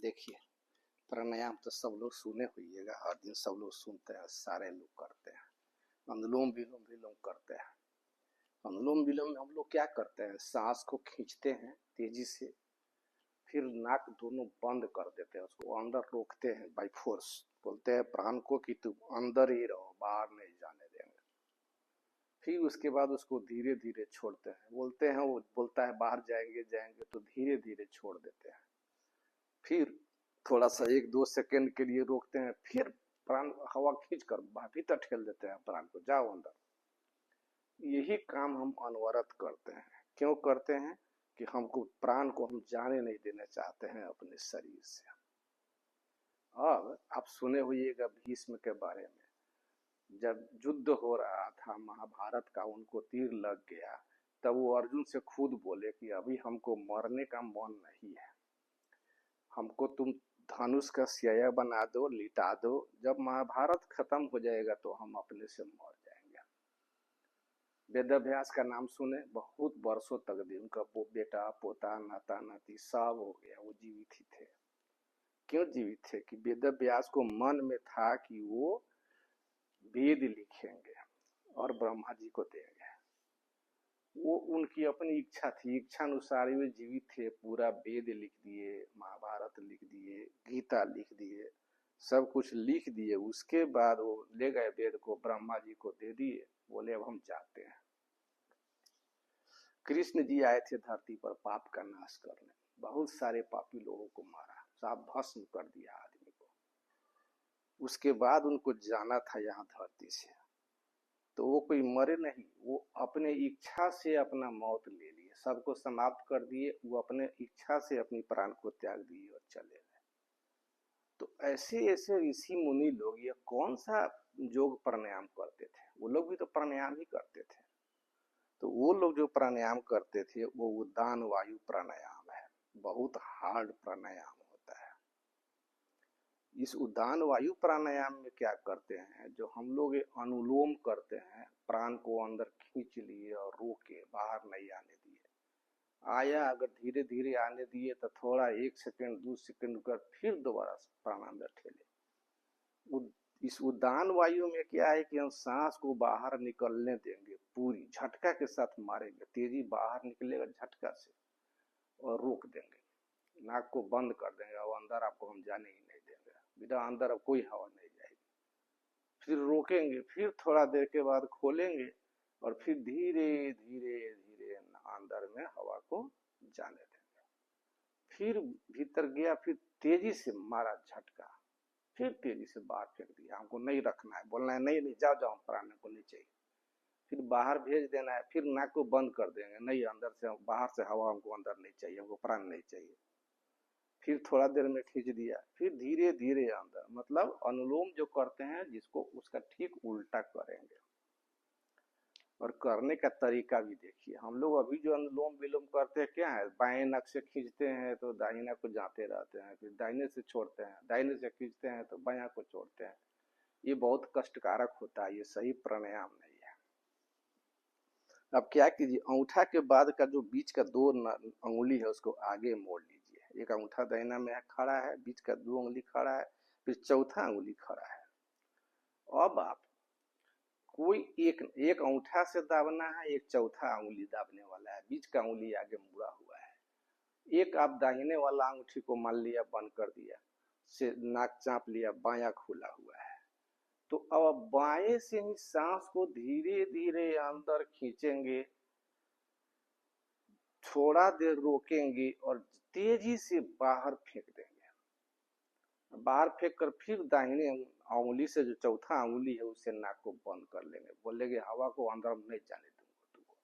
देखिए, प्राणायाम तो सब लोग सुने होइएगा, हर दिन सब लोग सुनते हैं, सारे लोग करते हैं। अनुलोम विलोम भी लोग करते हैं। अनुलोम विलोम में हम लोग क्या करते हैं, सांस को खींचते हैं तेजी से, फिर नाक दोनों बंद कर देते हैं, उसको अंदर रोकते हैं बाई फोर्स। बोलते हैं प्राण को कि तुम अंदर ही रहो, बाहर नहीं जाने देंगे। फिर उसके बाद उसको धीरे धीरे छोड़ते हैं। बोलते हैं, वो बोलता है बाहर जाएंगे जाएंगे, तो धीरे धीरे छोड़ देते हैं। फिर थोड़ा सा 1-2 सेकंड के लिए रोकते हैं, फिर प्राण हवा खींच कर भीतर ठेल देते हैं, प्राण को जाओ अंदर। यही काम हम अनवरत करते हैं। क्यों करते हैं? कि हमको प्राण को हम जाने नहीं देना चाहते हैं अपने शरीर से। अब आप सुने होइएगा भीष्म के बारे में, जब युद्ध हो रहा था महाभारत का, उनको तीर लग गया, तब वो अर्जुन से खुद बोले कि अभी हमको मरने का मन नहीं है, हमको तुम धनुष का स्याया बना दो, लिटा दो, जब महाभारत खत्म हो जाएगा तो हम अपने से मर जाएंगे। वेदव्यास का नाम सुने, बहुत वर्षों तक भी उनका बेटा पोता नाता नाती सब हो गया, वो जीवित ही थे। क्यों जीवित थे? कि वेदव्यास को मन में था कि वो वेद लिखेंगे और ब्रह्मा जी को देंगे। वो उनकी अपनी इच्छा थी, इच्छा अनुसार वे जीवित थे। पूरा वेद लिख दिए, महाभारत लिख दिए, गीता लिख दिए, सब कुछ लिख दिए। उसके बाद वो ले गए वेद को, ब्रह्मा जी को दे दिए, बोले अब हम जाते हैं। कृष्ण जी आए थे धरती पर पाप का नाश करने, बहुत सारे पापी लोगों को मारा, साफ भस्म कर दिया आदमी को। उसके बाद उनको जाना था यहाँ धरती से, तो वो कोई मरे नहीं, वो अपने इच्छा से अपना मौत ले लिए, सबको समाप्त कर दिए। वो अपने इच्छा से अपनी प्राण को त्याग दिए और चले गए। तो ऐसे ऐसे ऋषि मुनि लोग ये कौन सा योग प्राणायाम करते थे? वो लोग भी तो प्राणायाम ही करते थे। तो वो लोग जो प्राणायाम करते थे वो उद्दान वायु प्राणायाम है, बहुत हार्ड प्राणायाम होता है। इस उद्दान वायु प्राणायाम में क्या करते हैं, जो हम लोग अनुलोम करते हैं, प्राण को अंदर खींच लिए और रोके, बाहर नहीं आने दिए। आया अगर धीरे धीरे आने दिए तो थोड़ा 1 सेकंड 2 सेकंड कर, फिर दोबारा प्राण अंदर ठेले। इस उद्दान वायु में क्या है कि हम सांस को बाहर निकलने देंगे, पूरी झटका के साथ मारेंगे, तेजी बाहर निकलेगा झटका से, और रोक देंगे, नाक को बंद कर देंगे और अंदर आपको हम जाने ही नहीं देंगे, बेटा अंदर अब कोई हवा नहीं जाएगी। फिर रोकेंगे, फिर थोड़ा देर के बाद खोलेंगे और फिर धीरे धीरे धीरे अंदर में हवा को जाने देंगे। फिर भीतर गया, फिर तेजी से मारा झटका, फिर तेजी से बाहर फेंक दिया। हमको नहीं रखना है, बोलना है नहीं नहीं जाओ जाओ, प्राण को नहीं चाहिए। फिर बाहर भेज देना है, फिर नाक को बंद कर देंगे, नहीं अंदर से बाहर से हवा हमको अंदर नहीं चाहिए, हमको प्राण नहीं चाहिए। फिर थोड़ा देर में खींच दिया, फिर धीरे धीरे अंदर। मतलब अनुलोम जो करते हैं जिसको, उसका ठीक उल्टा करेंगे। और करने का तरीका भी देखिए, हम लोग अभी जो अनुलोम विलोम करते हैं क्या है, बाएं नाक से खींचते हैं तो दाहिना को जाते रहते हैं, फिर दाहिने से छोड़ते हैं, दाहिने से खींचते हैं तो बायां को छोड़ते हैं। ये बहुत कष्टकारक होता है, ये सही प्राणायाम नहीं है। अब क्या कीजिए, अंगूठा के बाद का जो बीच का 2 अंगुली है उसको आगे मोड़ लीजिए। एक अंगूठा दाहिना में खड़ा है, बीच का 2 अंगुली खड़ा है, फिर चौथा अंगुली खड़ा है। अब आप कोई एक अंगूठा से दाबना है, एक चौथा अंगुली दाबने वाला है, बीच का अंगुली आगे मुड़ा हुआ है। एक आप दाहिने वाला अंगूठी को मान लिया बंद कर दिया, से नाक चाप लिया, बायां खुला हुआ है। तो अब बाएं से ही सांस को धीरे धीरे अंदर खींचेंगे, थोड़ा देर रोकेंगे और तेजी से बाहर फेंक देंगे। बाहर फेंक कर फिर दाहिने अंगुली से, जो चौथा अंगुली है, उससे नाक को बंद कर लेंगे, बोलेंगे हवा को अंदर नहीं जाने दूंगा तुमको।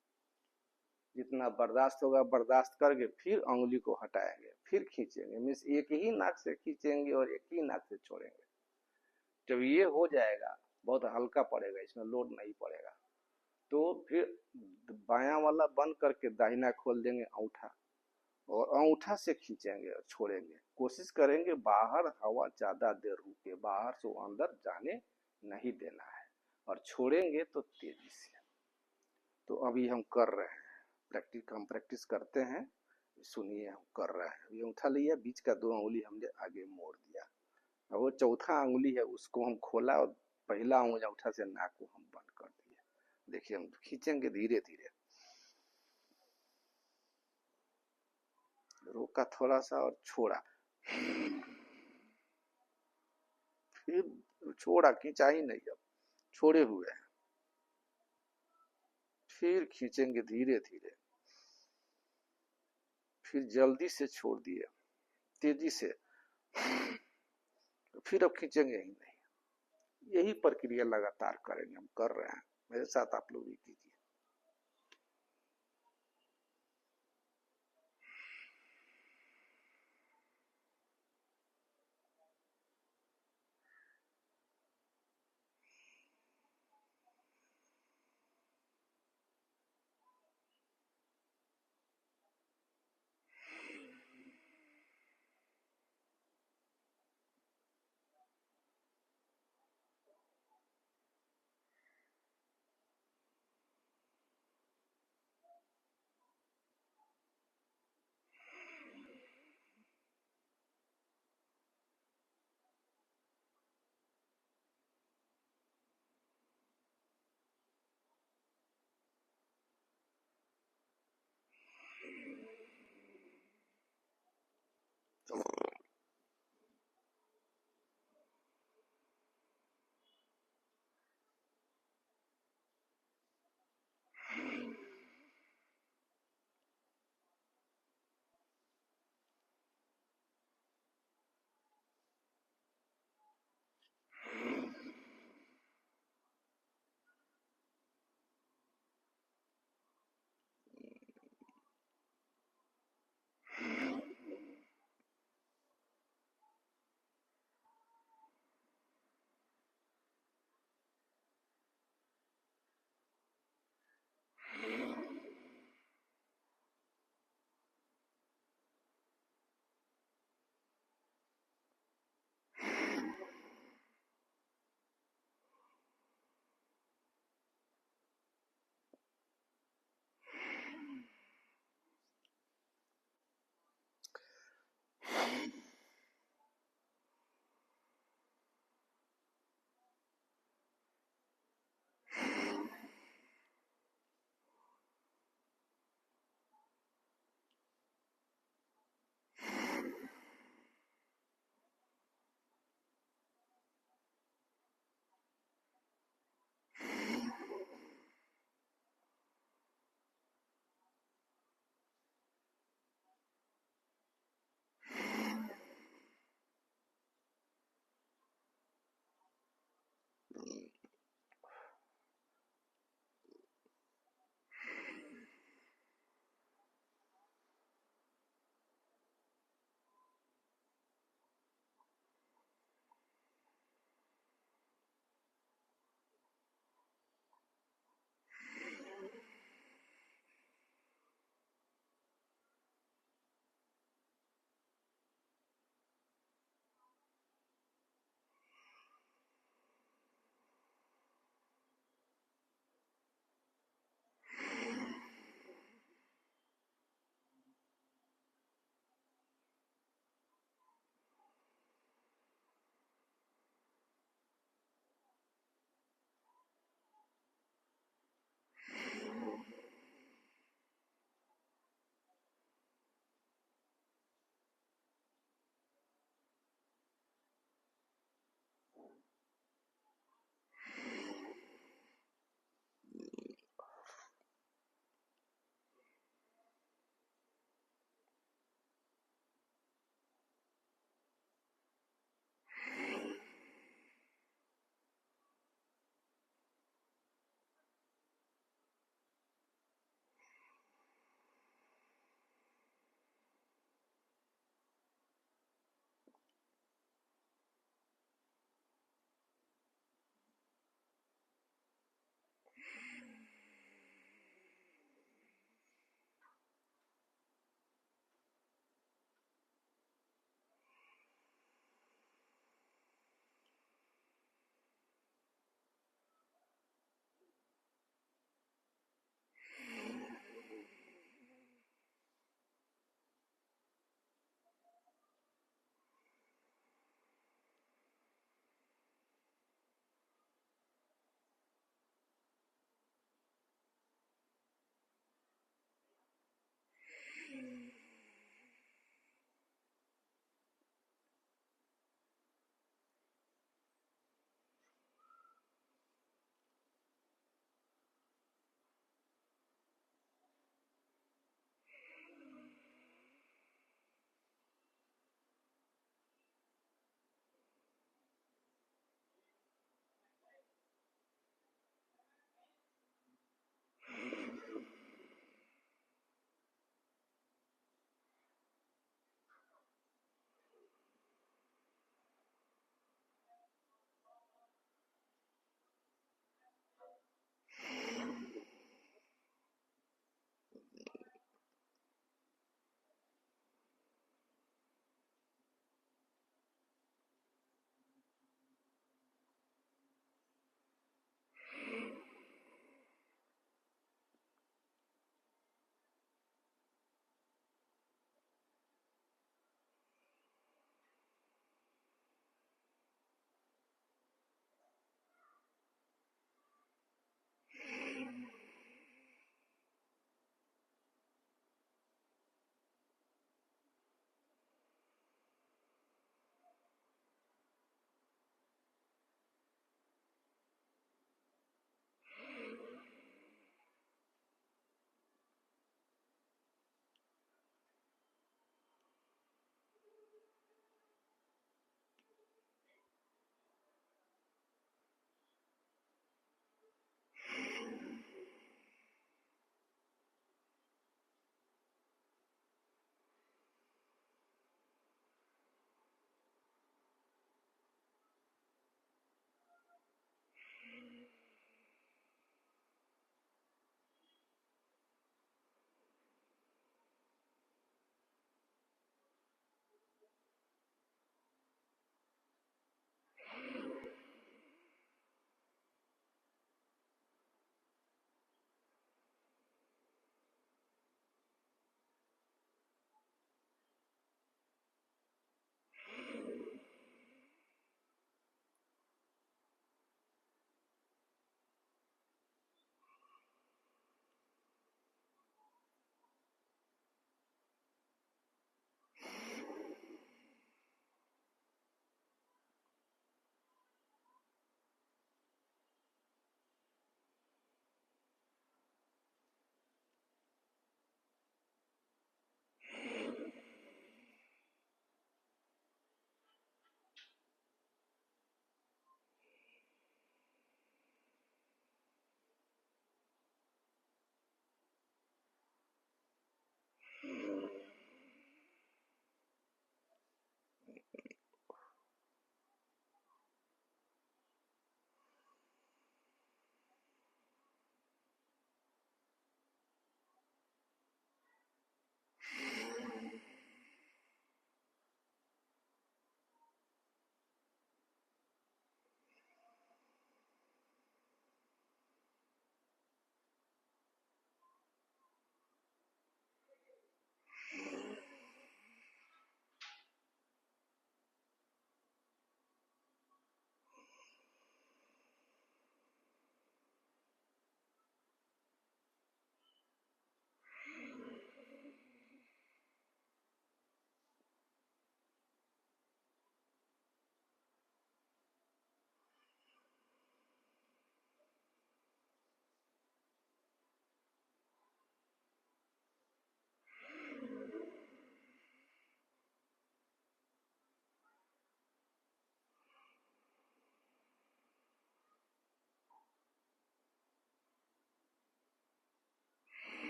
जितना बर्दाश्त होगा बर्दाश्त करके फिर अंगुली को हटाएंगे, फिर खींचेंगे। मीन्स एक ही नाक से खींचेंगे और एक ही नाक से छोड़ेंगे। जब ये हो जाएगा, बहुत हल्का पड़ेगा, इसमें लोड नहीं पड़ेगा, तो फिर बायां वाला बंद करके दाहिना खोल देंगे अंगूठा, और अंगूठा से खींचेंगे और छोड़ेंगे। कोशिश करेंगे बाहर हवा ज्यादा देर रुके, बाहर से वो अंदर जाने नहीं देना है, और छोड़ेंगे तो तेजी से। तो अभी हम कर रहे हैं, हम प्रैक्टिस करते हैं। सुनिए हम कर रहे हैं। ये अंगूठा लिया, बीच का 2 अंगुली हमने आगे मोड़ दिया, और वो चौथा अंगुली है उसको हम खोला और पहला अंगूठा से नाक को हम बंद कर दिए। देखिए हम खींचेंगे धीरे धीरे, रोका थोड़ा सा और छोड़ा, फिर छोड़ा, खींचा ही नहीं, अब छोड़े हुए हैं, फिर खींचेंगे धीरे धीरे, फिर जल्दी से छोड़ दिए तेजी से, फिर अब खींचेंगे ही नहीं। यही प्रक्रिया लगातार करेंगे, हम कर रहे हैं, मेरे साथ आप लोग भी कीजिए।